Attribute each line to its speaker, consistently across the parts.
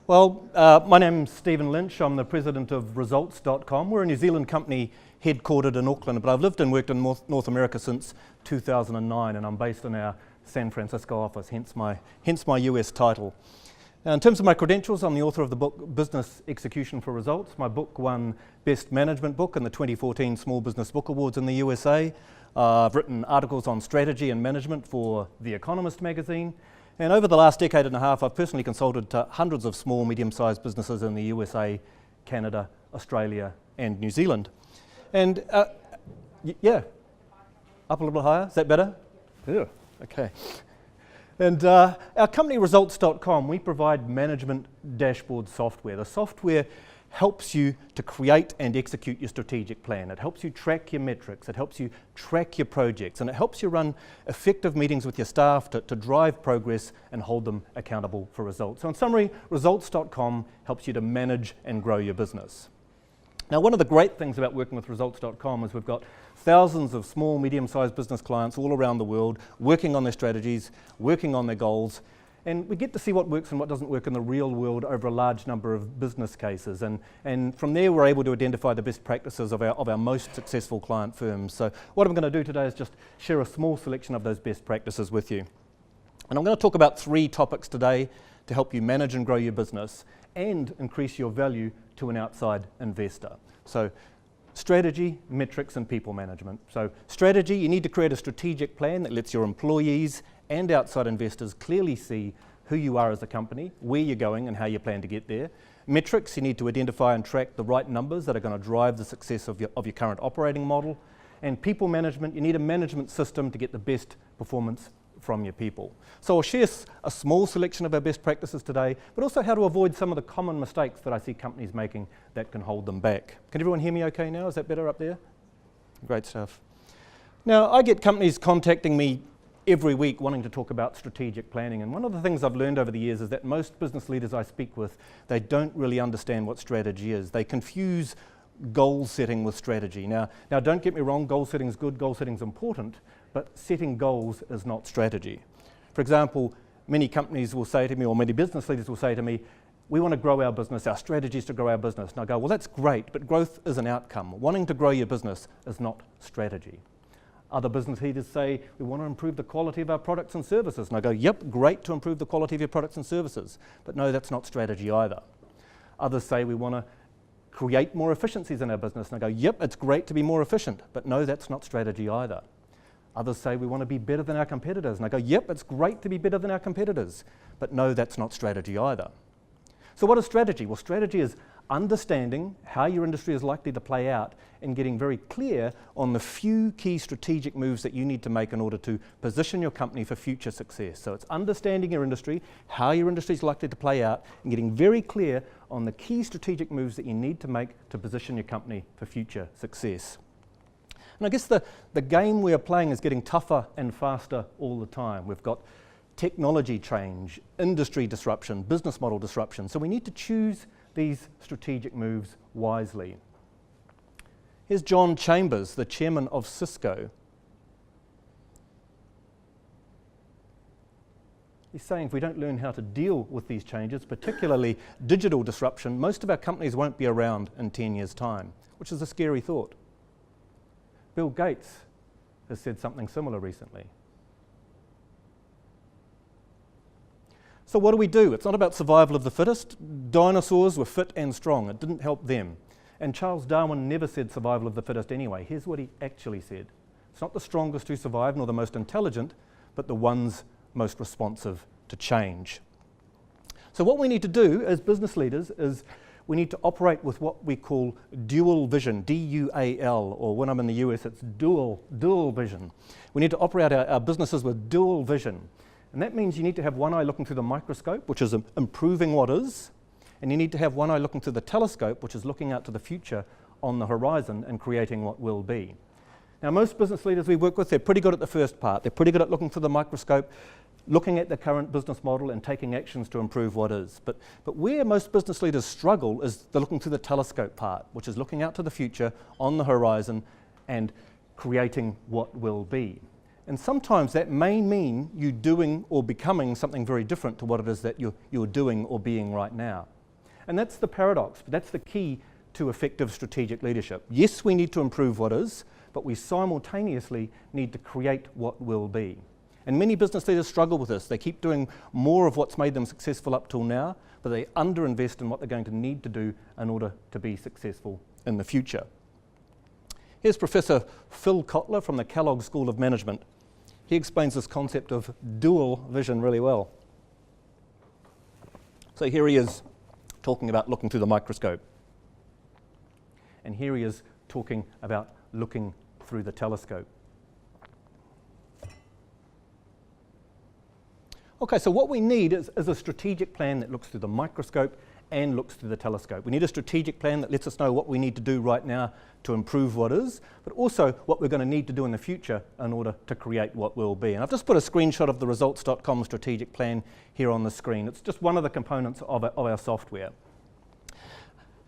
Speaker 1: My name's Stephen Lynch. I'm the president of Results.com. We're a New Zealand company headquartered in Auckland, but I've lived and worked in North America since 2009, and I'm based in our San Francisco office, hence my US title. Now, in terms of my credentials, I'm the author of the book Business Execution for Results. My book won Best Management Book in the 2014 Small Business Book Awards in the USA. I've written articles on strategy and management for The Economist magazine. And over the last decade and a half, I've personally consulted to hundreds of small, medium-sized businesses in the USA, Canada, Australia, and New Zealand. And yeah, up a little higher. Is that better? Yeah. Okay. And our company, Results.com, we provide management dashboard software. The software helps you to create and execute your strategic plan. It helps you track your metrics, it helps you track your projects, and it helps you run effective meetings with your staff to drive progress and hold them accountable for results. So in summary, Results.com helps you to manage and grow your business. Now, one of the great things about working with Results.com is we've got thousands of small, medium-sized business clients all around the world working on their strategies, working on their goals, and we get to see what works and what doesn't work in the real world over a large number of business cases. And from there, we're able to identify the best practices of our most successful client firms. So what I'm going to do today is just share a small selection of those best practices with you. And I'm going to talk about 3 topics today to help you manage and grow your business and increase your value to an outside investor. So strategy, metrics, and people management. So strategy, you need to create a strategic plan that lets your employees and outside investors clearly see who you are as a company, where you're going, and how you plan to get there. Metrics, you need to identify and track the right numbers that are going to drive the success of your current operating model. And people management, you need a management system to get the best performance from your people. So I'll share a small selection of our best practices today, but also how to avoid some of the common mistakes that I see companies making that can hold them back. Can everyone hear me okay now? Is that better up there? Great stuff. Now, I get companies contacting me every week wanting to talk about strategic planning, and one of the things I've learned over the years is that most business leaders I speak with, they don't really understand what strategy is. They confuse goal setting with strategy. Now don't get me wrong, goal setting is good, goal setting is important, but setting goals is not strategy. For example, many companies will say to me, or many business leaders will say to me, we want to grow our business, our strategy is to grow our business. And I go, well, that's great, but growth is an outcome. Wanting to grow your business is not strategy. Other business leaders say, we want to improve the quality of our products and services. And I go, yep, great to improve the quality of your products and services. But no, that's not strategy either. Others say we want to create more efficiencies in our business. And I go, yep, it's great to be more efficient. But no, that's not strategy either. Others say we want to be better than our competitors. And I go, yep, it's great to be better than our competitors. But no, that's not strategy either. So what is strategy? Well, strategy is understanding how your industry is likely to play out and getting very clear on the few key strategic moves that you need to make in order to position your company for future success. So it's understanding your industry, how your industry is likely to play out, and getting very clear on the key strategic moves that you need to make to position your company for future success. And I guess the game we are playing is getting tougher and faster all the time. We've got technology change, industry disruption, business model disruption. So we need to choose these strategic moves wisely. Here's John Chambers, the chairman of Cisco. He's saying if we don't learn how to deal with these changes, particularly digital disruption, most of our companies won't be around in 10 years' time, which is a scary thought. Bill Gates has said something similar recently. So what do we do? It's not about survival of the fittest. Dinosaurs were fit and strong. It didn't help them. And Charles Darwin never said survival of the fittest anyway. Here's what he actually said. It's not the strongest who survive, nor the most intelligent, but the ones most responsive to change. So what we need to do as business leaders is we need to operate with what we call dual vision, D-U-A-L, or when I'm in the US, it's dual vision. We need to operate our businesses with dual vision. And that means you need to have one eye looking through the microscope, which is improving what is, and you need to have one eye looking through the telescope, which is looking out to the future on the horizon and creating what will be. Now, most business leaders we work with, they're pretty good at the first part. They're pretty good at looking through the microscope, looking at the current business model and taking actions to improve what is. But where most business leaders struggle is the looking through the telescope part, which is looking out to the future on the horizon and creating what will be. And sometimes that may mean you doing or becoming something very different to what it is that you're doing or being right now. And that's the paradox, but that's the key to effective strategic leadership. Yes, we need to improve what is, but we simultaneously need to create what will be. And many business leaders struggle with this. They keep doing more of what's made them successful up till now, but they underinvest in what they're going to need to do in order to be successful in the future. Here's Professor Phil Kotler from the Kellogg School of Management. He explains this concept of dual vision really well. So here he is talking about looking through the microscope. And here he is talking about looking through the telescope. Okay, so what we need is a strategic plan that looks through the microscope and looks through the telescope. We need a strategic plan that lets us know what we need to do right now to improve what is, but also what we're going to need to do in the future in order to create what will be. And I've just put a screenshot of the results.com strategic plan here on the screen. It's just one of the components of our software.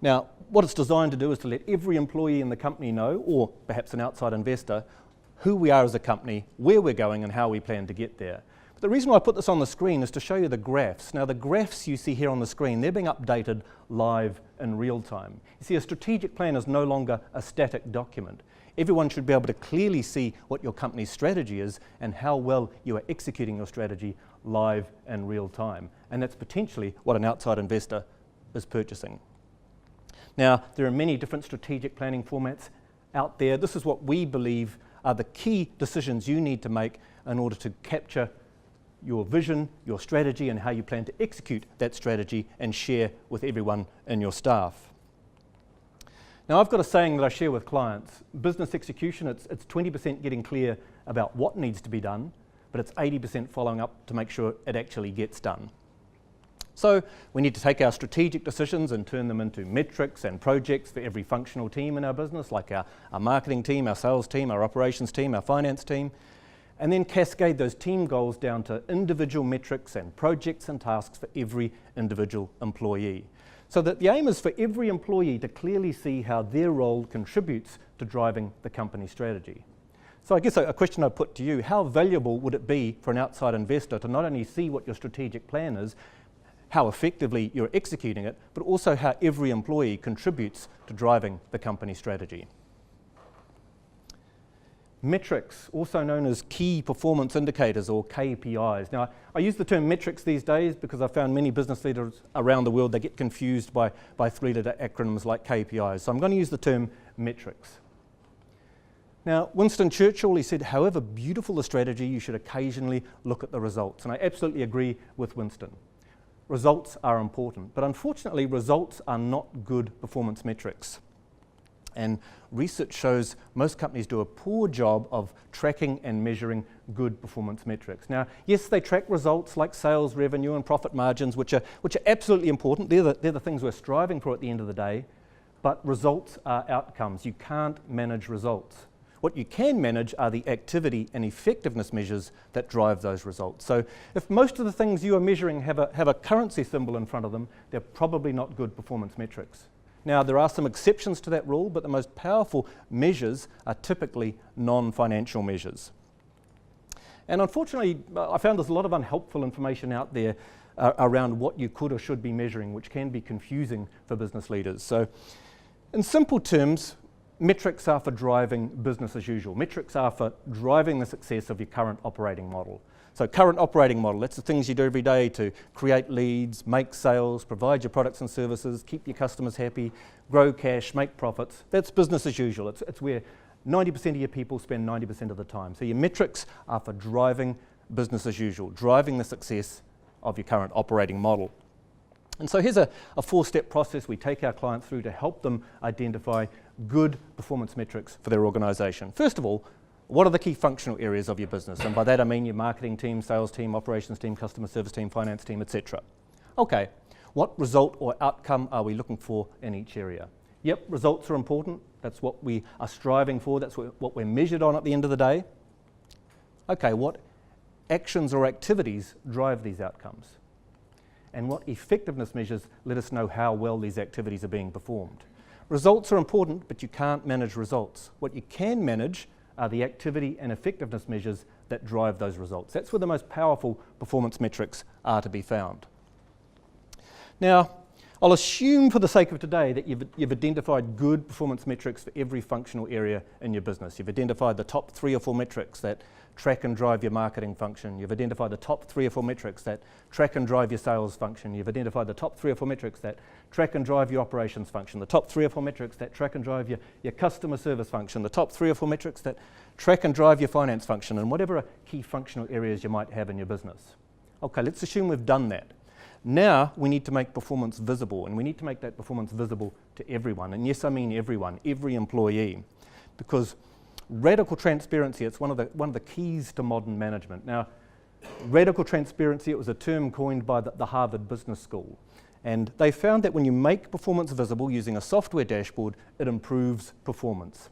Speaker 1: Now, what it's designed to do is to let every employee in the company know, or perhaps an outside investor, who we are as a company, where we're going and how we plan to get there. The reason why I put this on the screen is to show you the graphs. Now the graphs you see here on the screen, they're being updated live in real time. You see, a strategic plan is no longer a static document. Everyone should be able to clearly see what your company's strategy is and how well you are executing your strategy live in real time. And that's potentially what an outside investor is purchasing. Now, there are many different strategic planning formats out there. This is what we believe are the key decisions you need to make in order to capture your vision, your strategy, and how you plan to execute that strategy and share with everyone in your staff. Now, I've got a saying that I share with clients. Business execution, it's 20% getting clear about what needs to be done, but it's 80% following up to make sure it actually gets done. So we need to take our strategic decisions and turn them into metrics and projects for every functional team in our business, like our marketing team, our sales team, our operations team, our finance team, and then cascade those team goals down to individual metrics and projects and tasks for every individual employee. So that the aim is for every employee to clearly see how their role contributes to driving the company strategy. So I guess a question I'd put to you, how valuable would it be for an outside investor to not only see what your strategic plan is, how effectively you're executing it, but also how every employee contributes to driving the company strategy? Metrics, also known as key performance indicators or KPIs. Now, I use the term metrics these days because I've found many business leaders around the world, they get confused by three-letter acronyms like KPIs. So I'm going to use the term metrics. Now, Winston Churchill, he said, however beautiful the strategy, you should occasionally look at the results. And I absolutely agree with Winston. Results are important, but unfortunately, results are not good performance metrics. And research shows most companies do a poor job of tracking and measuring good performance metrics. Now, yes, they track results like sales, revenue, and profit margins, which are absolutely important. They're the things we're striving for at the end of the day. But results are outcomes. You can't manage results. What you can manage are the activity and effectiveness measures that drive those results. So if most of the things you are measuring have a currency symbol in front of them, they're probably not good performance metrics. Now, there are some exceptions to that rule, but the most powerful measures are typically non-financial measures. And unfortunately, I found there's a lot of unhelpful information out there around what you could or should be measuring, which can be confusing for business leaders. So in simple terms, metrics are for driving business as usual. Metrics are for driving the success of your current operating model. So current operating model, that's the things you do every day to create leads, make sales, provide your products and services, keep your customers happy, grow cash, make profits. That's business as usual. It's where 90% of your people spend 90% of the time. So your metrics are for driving business as usual, driving the success of your current operating model. And so here's a four-step process we take our clients through to help them identify good performance metrics for their organisation. First of all, what are the key functional areas of your business? And by that I mean your marketing team, sales team, operations team, customer service team, finance team, etc. Okay, what result or outcome are we looking for in each area? Yep, results are important. That's what we are striving for. That's what we're measured on at the end of the day. Okay, what actions or activities drive these outcomes? And what effectiveness measures let us know how well these activities are being performed? Results are important, but you can't manage results. What you can manage are the activity and effectiveness measures that drive those results. That's where the most powerful performance metrics are to be found. Now, I'll assume for the sake of today that you've identified good performance metrics for every functional area in your business. You've identified the top 3 or 4 metrics that track and drive your marketing function. You've identified the top 3 or 4 metrics that track and drive your sales function. You've identified the top 3 or 4 metrics that track and drive your operations function. The top 3 or 4 metrics that track and drive your customer service function. The top 3 or 4 metrics that track and drive your finance function, and whatever key functional areas you might have in your business. Okay, let's assume we've done that. Now we need to make performance visible, and we need to make that performance visible to everyone. And yes, I mean everyone, every employee, because radical transparency, it's one of the keys to modern management. Now, radical transparency, it was a term coined by the Harvard Business School, and they found that when you make performance visible using a software dashboard, it improves performance.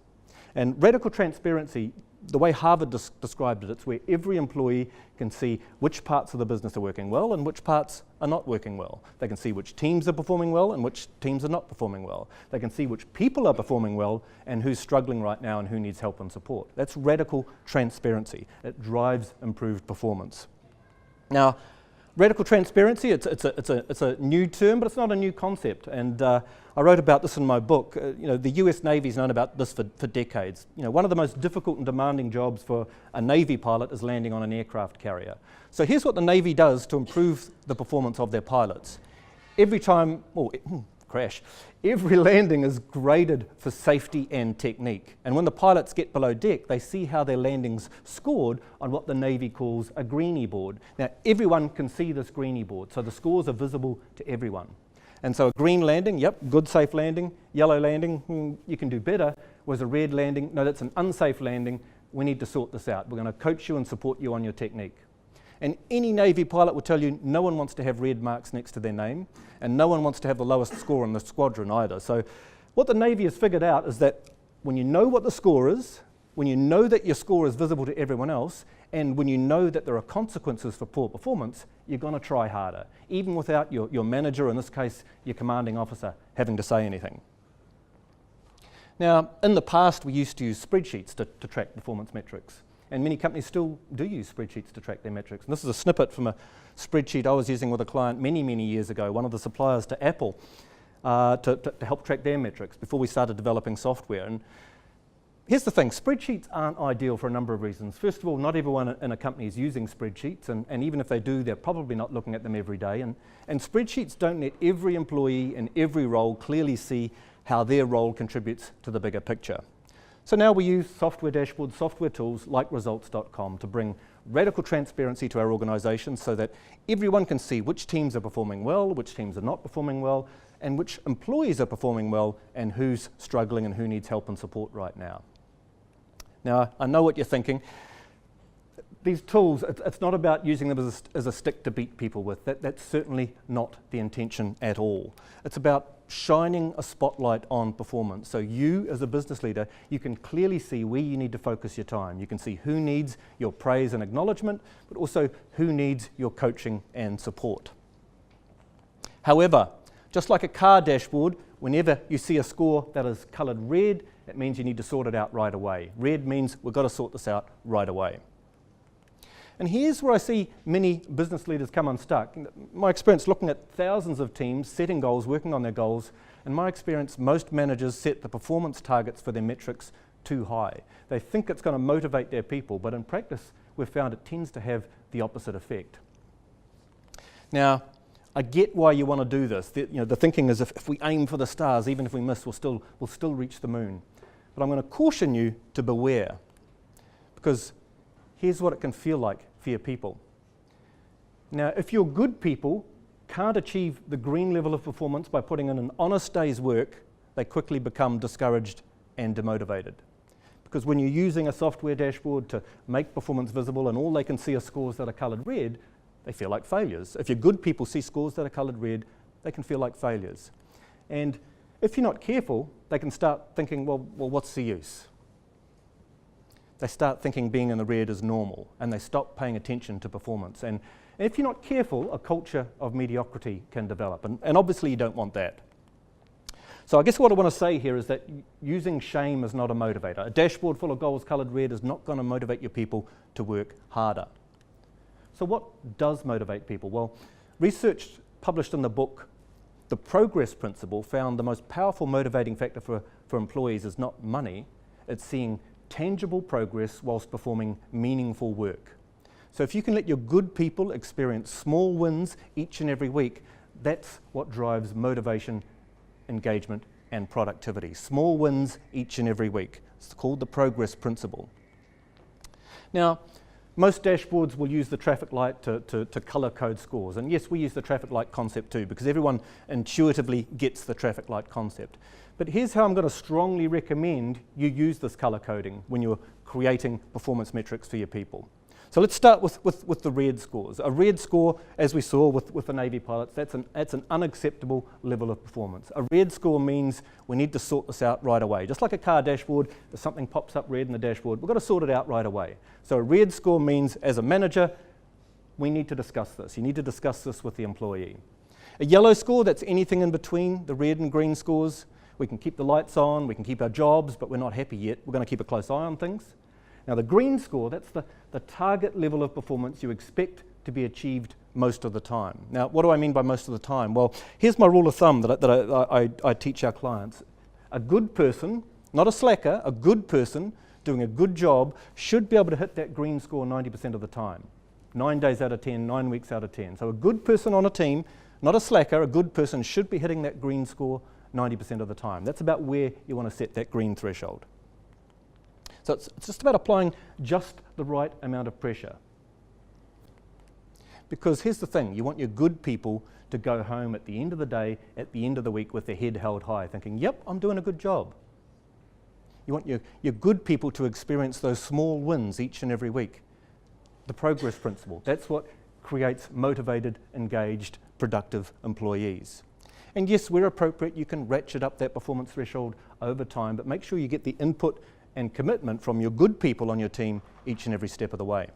Speaker 1: And radical transparency, the way Harvard described it, it's where every employee can see which parts of the business are working well and which parts are not working well. They can see which teams are performing well and which teams are not performing well. They can see which people are performing well and who's struggling right now and who needs help and support. That's radical transparency. It drives improved performance. Now, radical transparency, it's a new term, but it's not a new concept. And I wrote about this in my book. The US Navy's known about this for decades. One of the most difficult and demanding jobs for a Navy pilot is landing on an aircraft carrier. So here's what the Navy does to improve the performance of their pilots. Every time, every landing is graded for safety and technique. And when the pilots get below deck, they see how their landings scored on what the Navy calls a greenie board. Now, everyone can see this greenie board, so the scores are visible to everyone. And so a green landing, yep, good, safe landing. Yellow landing, you can do better. Was a red landing, no, that's an unsafe landing. We need to sort this out. We're going to coach you and support you on your technique. And any Navy pilot will tell you no one wants to have red marks next to their name, and no one wants to have the lowest score in the squadron either. So what the Navy has figured out is that when you know what the score is, when you know that your score is visible to everyone else, and when you know that there are consequences for poor performance, you're going to try harder, even without your manager, in this case your commanding officer, having to say anything. Now, in the past we used to use spreadsheets to track performance metrics. And many companies still do use spreadsheets to track their metrics. And this is a snippet from a spreadsheet I was using with a client many, many years ago, one of the suppliers to Apple, to help track their metrics before we started developing software. And here's the thing, spreadsheets aren't ideal for a number of reasons. First of all, not everyone in a company is using spreadsheets, and even if they do, they're probably not looking at them every day. And spreadsheets don't let every employee in every role clearly see how their role contributes to the bigger picture. So now we use software dashboards, software tools like Results.com to bring radical transparency to our organisations so that everyone can see which teams are performing well, which teams are not performing well, and which employees are performing well, and who's struggling and who needs help and support right now. Now, I know what you're thinking. These tools, it's not about using them as a stick to beat people with. That's certainly not the intention at all. It's about shining a spotlight on performance. So you, as a business leader, you can clearly see where you need to focus your time. You can see who needs your praise and acknowledgement, but also who needs your coaching and support. However, just like a car dashboard, whenever you see a score that is coloured red, it means you need to sort it out right away. Red means we've got to sort this out right away. And here's where I see many business leaders come unstuck. My experience looking at thousands of teams, setting goals, working on their goals, in my experience, most managers set the performance targets for their metrics too high. They think it's going to motivate their people, but in practice, we've found it tends to have the opposite effect. Now, I get why you want to do this. The thinking is if we aim for the stars, even if we miss, we'll still reach the moon. But I'm going to caution you to beware, because here's what it can feel like for your people. Now, if your good people can't achieve the green level of performance by putting in an honest day's work, they quickly become discouraged and demotivated. Because when you're using a software dashboard to make performance visible and all they can see are scores that are coloured red, they feel like failures. If your good people see scores that are coloured red, they can feel like failures. And if you're not careful, they can start thinking, well, what's the use? They start thinking being in the red is normal, and they stop paying attention to performance. And if you're not careful, a culture of mediocrity can develop, and obviously you don't want that. So I guess what I want to say here is that using shame is not a motivator. A dashboard full of goals coloured red is not going to motivate your people to work harder. So what does motivate people? Well, research published in the book the progress principle found the most powerful motivating factor for employees is not money, it's seeing tangible progress whilst performing meaningful work. So if you can let your good people experience small wins each and every week, that's what drives motivation, engagement, and productivity. Small wins each and every week. It's called the progress principle. Now, most dashboards will use the traffic light to color code scores. And yes, we use the traffic light concept too, because everyone intuitively gets the traffic light concept. But here's how I'm going to strongly recommend you use this color coding when you're creating performance metrics for your people. So let's start with the red scores. A red score, as we saw with the Navy pilots, that's an unacceptable level of performance. A red score means we need to sort this out right away. Just like a car dashboard, if something pops up red in the dashboard, we've got to sort it out right away. So a red score means, as a manager, we need to discuss this. You need to discuss this with the employee. A yellow score, that's anything in between the red and green scores. We can keep the lights on, we can keep our jobs, but we're not happy yet. We're going to keep a close eye on things. Now the green score, that's the target level of performance you expect to be achieved most of the time. Now what do I mean by most of the time? Well, here's my rule of thumb that I teach our clients. A good person, not a slacker, a good person doing a good job should be able to hit that green score 90% of the time. 9 days out of 10, 9 weeks out of 10. So a good person on a team, not a slacker, a good person should be hitting that green score 90% of the time. That's about where you want to set that green threshold. So it's just about applying just the right amount of pressure. Because here's the thing, you want your good people to go home at the end of the day, at the end of the week with their head held high, thinking, yep, I'm doing a good job. You want your good people to experience those small wins each and every week. The progress principle, that's what creates motivated, engaged, productive employees. And yes, where appropriate, you can ratchet up that performance threshold over time, but make sure you get the input and commitment from your good people on your team each and every step of the way.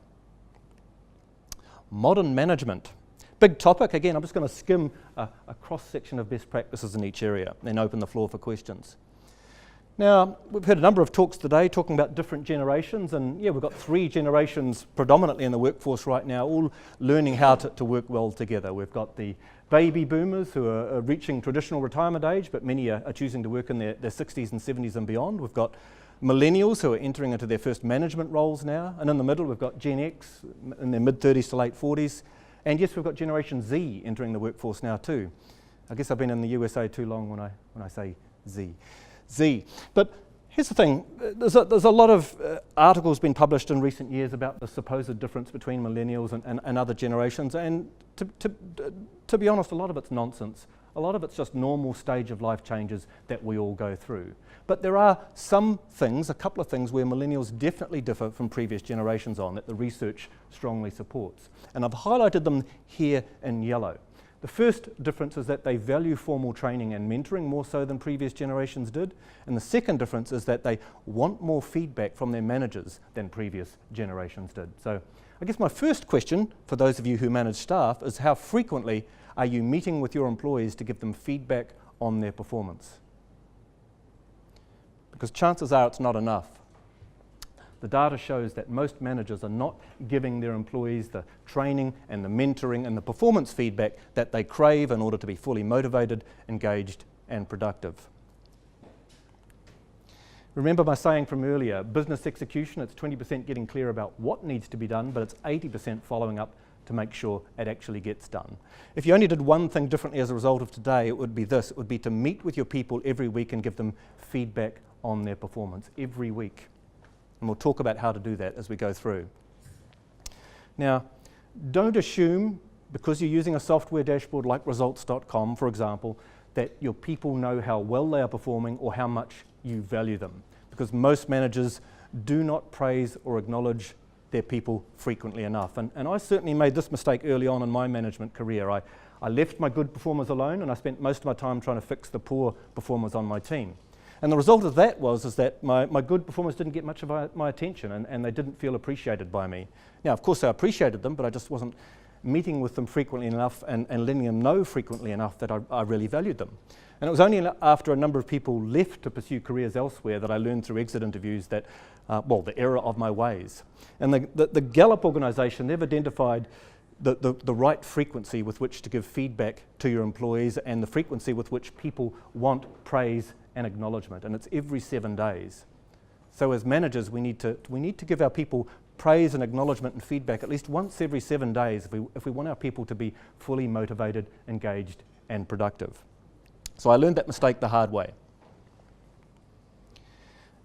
Speaker 1: Modern management. Big topic. Again, I'm just going to skim a cross-section of best practices in each area, then open the floor for questions. Now, we've heard a number of talks today talking about different generations, and yeah, we've got 3 generations predominantly in the workforce right now, all learning how to work well together. We've got the baby boomers who are reaching traditional retirement age, but many are choosing to work in their 60s and 70s and beyond. We've got millennials who are entering into their first management roles now, and in the middle we've got Gen X in their mid-30s to late 40s, and yes, we've got Generation Z entering the workforce now too. I guess I've been in the USA too long when I say Z. But here's the thing, there's a lot of articles been published in recent years about the supposed difference between millennials and other generations, and to be honest, a lot of it's nonsense. A lot of it's just normal stage of life changes that we all go through. But there are some things, a couple of things, where millennials definitely differ from previous generations on that the research strongly supports. And I've highlighted them here in yellow. The first difference is that they value formal training and mentoring more so than previous generations did. And the second difference is that they want more feedback from their managers than previous generations did. So I guess my first question for those of you who manage staff is, how frequently are you meeting with your employees to give them feedback on their performance? Because chances are it's not enough. The data shows that most managers are not giving their employees the training and the mentoring and the performance feedback that they crave in order to be fully motivated, engaged, and productive. Remember my saying from earlier, business execution, it's 20% getting clear about what needs to be done, but it's 80% following up to make sure it actually gets done. If you only did one thing differently as a result of today, it would be this. It would be to meet with your people every week and give them feedback on their performance every week. And we'll talk about how to do that as we go through. Now, don't assume, because you're using a software dashboard like results.com, for example, that your people know how well they are performing or how much you value them. Because most managers do not praise or acknowledge their people frequently enough. And I certainly made this mistake early on in my management career. I left my good performers alone, and I spent most of my time trying to fix the poor performers on my team. And the result of that is that my good performers didn't get much of my attention, and they didn't feel appreciated by me. Now, of course, I appreciated them, but I just wasn't meeting with them frequently enough and letting them know frequently enough that I really valued them. And it was only after a number of people left to pursue careers elsewhere that I learned through exit interviews that, the error of my ways. And the Gallup organisation, they've identified the right frequency with which to give feedback to your employees and the frequency with which people want praise and acknowledgement, and it's every 7 days. So as managers, we need to give our people praise and acknowledgement and feedback at least once every 7 days if we want our people to be fully motivated, engaged, and productive. So I learned that mistake the hard way.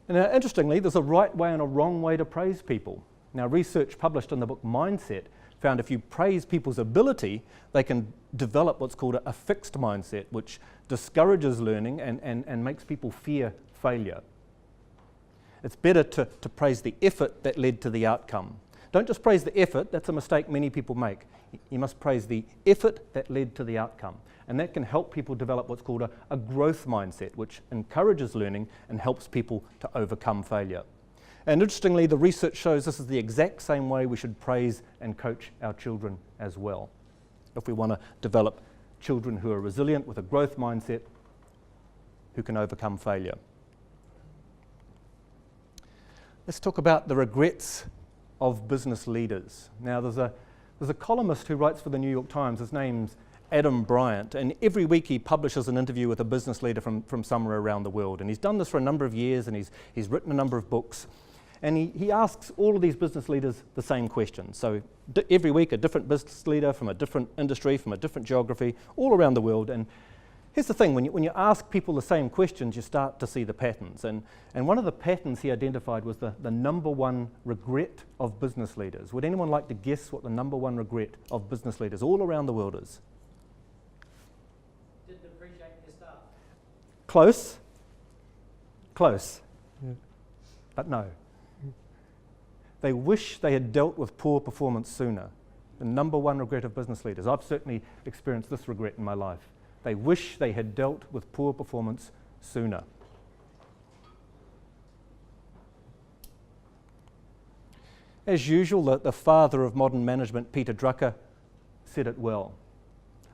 Speaker 1: And now, interestingly, there's a right way and a wrong way to praise people. Now, research published in the book Mindset found if you praise people's ability, they can develop what's called a fixed mindset, which discourages learning and makes people fear failure. It's better to praise the effort that led to the outcome. Don't just praise the effort, that's a mistake many people make. You must praise the effort that led to the outcome. And that can help people develop what's called a growth mindset, which encourages learning and helps people to overcome failure. And interestingly, the research shows this is the exact same way we should praise and coach our children as well. If we want to develop children who are resilient with a growth mindset, who can overcome failure. Let's talk about the regrets of business leaders. Now, there's a columnist who writes for the New York Times. His name's Adam Bryant, and every week he publishes an interview with a business leader from somewhere around the world. And he's done this for a number of years, and he's written a number of books. And he asks all of these business leaders the same question. So every week a different business leader from a different industry, from a different geography, all around the world. And here's the thing, when you ask people the same questions, you start to see the patterns. And one of the patterns he identified was the number one regret of business leaders. Would anyone like to guess what the number one regret of business leaders all around the world is?
Speaker 2: Didn't appreciate their staff.
Speaker 1: Close. Close. Yeah. But no. They wish they had dealt with poor performance sooner. The number one regret of business leaders. I've certainly experienced this regret in my life. They wish they had dealt with poor performance sooner. As usual, the father of modern management, Peter Drucker, said it well.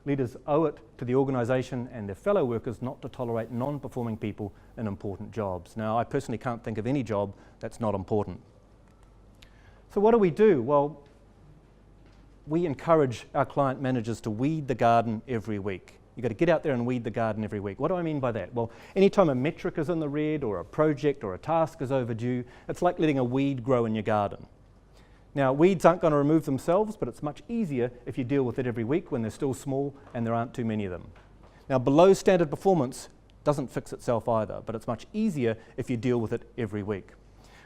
Speaker 1: Leaders owe it to the organisation and their fellow workers not to tolerate non-performing people in important jobs. Now, I personally can't think of any job that's not important. So what do? Well, we encourage our client managers to weed the garden every week. You've got to get out there and weed the garden every week. What do I mean by that? Well, anytime a metric is in the red or a project or a task is overdue, it's like letting a weed grow in your garden. Now, weeds aren't going to remove themselves, but it's much easier if you deal with it every week when they're still small and there aren't too many of them. Now, below standard performance doesn't fix itself either, but it's much easier if you deal with it every week.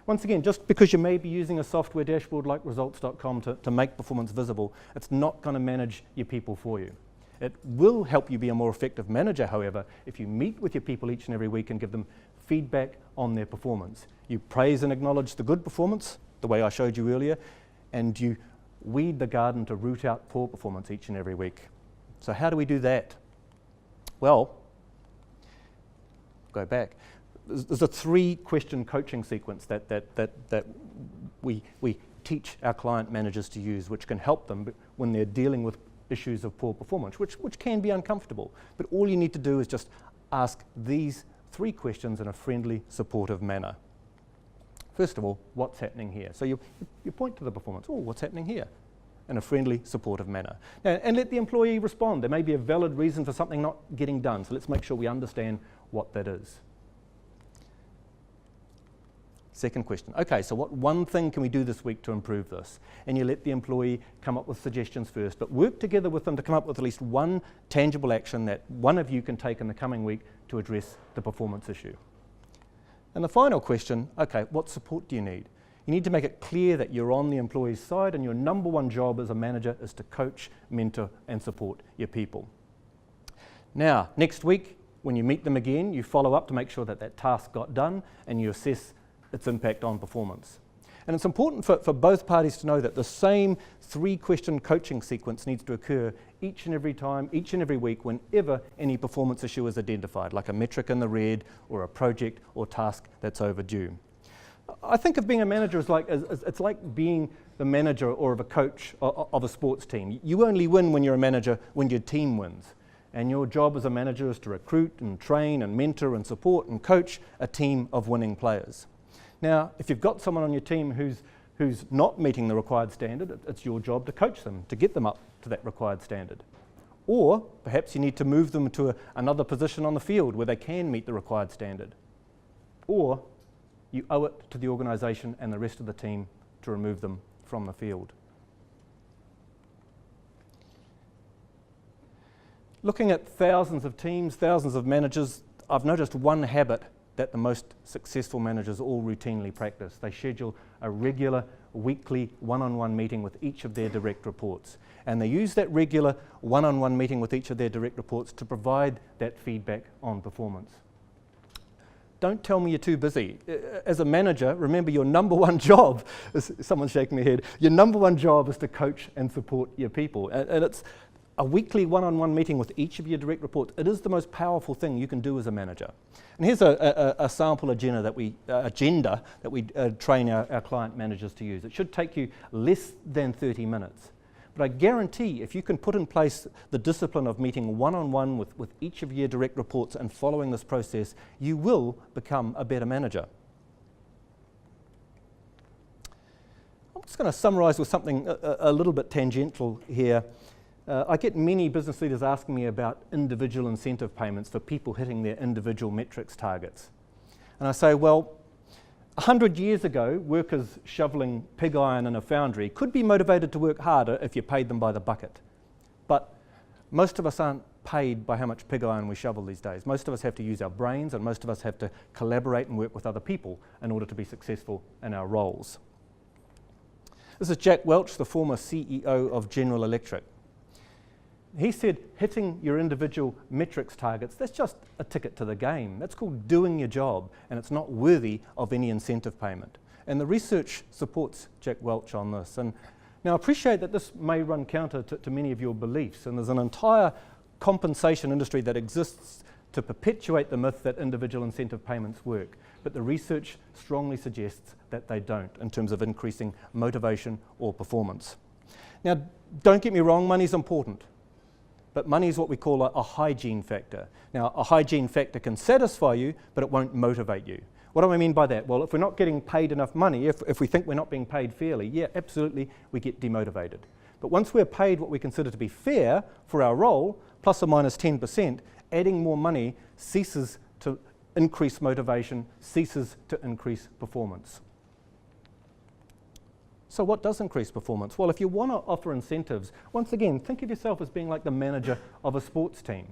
Speaker 1: Once again, just because you may be using a software dashboard like results.com to make performance visible, it's not going to manage your people for you. It will help you be a more effective manager, however, if you meet with your people each and every week and give them feedback on their performance. You praise and acknowledge the good performance, the way I showed you earlier, and you weed the garden to root out poor performance each and every week. So how do we do that? Well, go back. There's a 3-question coaching sequence that we teach our client managers to use, which can help them when they're dealing with issues of poor performance, which can be uncomfortable. But all you need to do is just ask these 3 questions in a friendly, supportive manner. First of all, what's happening here? So you point to the performance. Oh, what's happening here? In a friendly, supportive manner. Now, and let the employee respond. There may be a valid reason for something not getting done, so let's make sure we understand what that is. Second question, okay, so what one thing can we do this week to improve this? And you let the employee come up with suggestions first, but work together with them to come up with at least one tangible action that one of you can take in the coming week to address the performance issue. And the final question, okay, what support do you need? You need to make it clear that you're on the employee's side and your number one job as a manager is to coach, mentor, and support your people. Now, next week, when you meet them again, you follow up to make sure that that task got done and you assess its impact on performance. And it's important for both parties to know that the same 3-question coaching sequence needs to occur each and every time, each and every week, whenever any performance issue is identified, like a metric in the red or a project or task that's overdue. I think of being a manager as it's like being the manager or of a coach of a sports team. You only win when you're a manager when your team wins. And your job as a manager is to recruit and train and mentor and support and coach a team of winning players. Now, if you've got someone on your team who's not meeting the required standard, it's your job to coach them, to get them up to that required standard. Or perhaps you need to move them to another position on the field where they can meet the required standard. Or you owe it to the organisation and the rest of the team to remove them from the field. Looking at thousands of teams, thousands of managers, I've noticed one habit that the most successful managers all routinely practice. They schedule a regular weekly one-on-one meeting with each of their direct reports. And they use that regular one-on-one meeting with each of their direct reports to provide that feedback on performance. Don't tell me you're too busy. As a manager, remember your number one job, someone's shaking their head, your number one job is to coach and support your people. And it's a weekly one-on-one meeting with each of your direct reports. It is the most powerful thing you can do as a manager. And here's a sample agenda that we train our client managers to use. It should take you less than 30 minutes. But I guarantee if you can put in place the discipline of meeting one-on-one with each of your direct reports and following this process, you will become a better manager. I'm just going to summarise with something a little bit tangential here. I get many business leaders asking me about individual incentive payments for people hitting their individual metrics targets. And I say, well, 100 years ago, workers shoveling pig iron in a foundry could be motivated to work harder if you paid them by the bucket. But most of us aren't paid by how much pig iron we shovel these days. Most of us have to use our brains, and most of us have to collaborate and work with other people in order to be successful in our roles. This is Jack Welch, the former CEO of General Electric. He said hitting your individual metrics targets, that's just a ticket to the game. That's called doing your job, and it's not worthy of any incentive payment. And the research supports Jack Welch on this. And now I appreciate that this may run counter to many of your beliefs, and there's an entire compensation industry that exists to perpetuate the myth that individual incentive payments work. But the research strongly suggests that they don't in terms of increasing motivation or performance. Now, don't get me wrong, money's important. But money is what we call a hygiene factor. Now, a hygiene factor can satisfy you, but it won't motivate you. What do I mean by that? Well, if we're not getting paid enough money, if we think we're not being paid fairly, yeah, absolutely, we get demotivated. But once we're paid what we consider to be fair for our role, plus or minus 10%, adding more money ceases to increase motivation, ceases to increase performance. So what does increase performance? Well, if you want to offer incentives, once again, think of yourself as being like the manager of a sports team.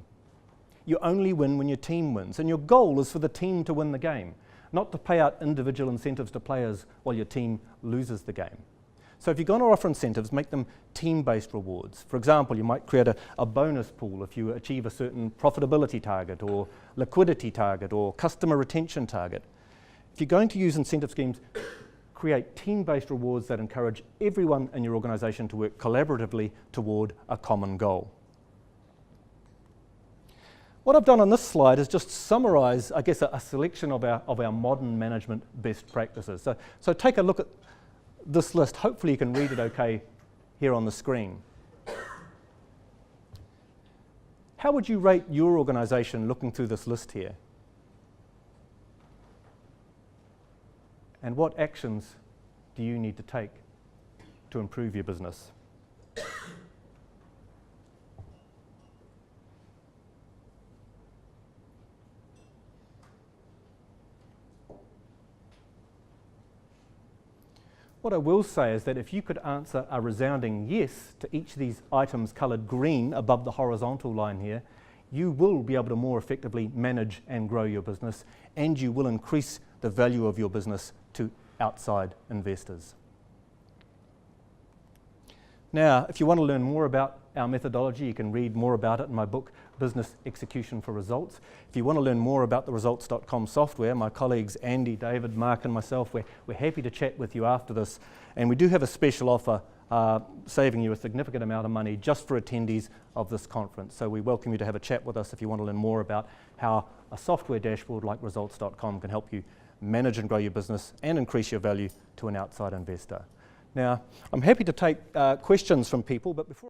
Speaker 1: You only win when your team wins, and your goal is for the team to win the game, not to pay out individual incentives to players while your team loses the game. So if you're going to offer incentives, make them team-based rewards. For example, you might create a bonus pool if you achieve a certain profitability target or liquidity target or customer retention target. If you're going to use incentive schemes, create team-based rewards that encourage everyone in your organisation to work collaboratively toward a common goal. What I've done on this slide is just summarise, I guess, a selection of our modern management best practices. So take a look at this list. Hopefully you can read it okay here on the screen. How would you rate your organisation looking through this list here? And what actions do you need to take to improve your business? What I will say is that if you could answer a resounding yes to each of these items coloured green above the horizontal line here, you will be able to more effectively manage and grow your business, and you will increase the value of your business to outside investors. Now, if you want to learn more about our methodology, you can read more about it in my book, Business Execution for Results. If you want to learn more about the results.com software, my colleagues Andy, David, Mark and myself, we're happy to chat with you after this. And we do have a special offer saving you a significant amount of money just for attendees of this conference. So we welcome you to have a chat with us if you want to learn more about how a software dashboard like results.com can help you manage and grow your business and increase your value to an outside investor. Now, I'm happy to take questions from people, but before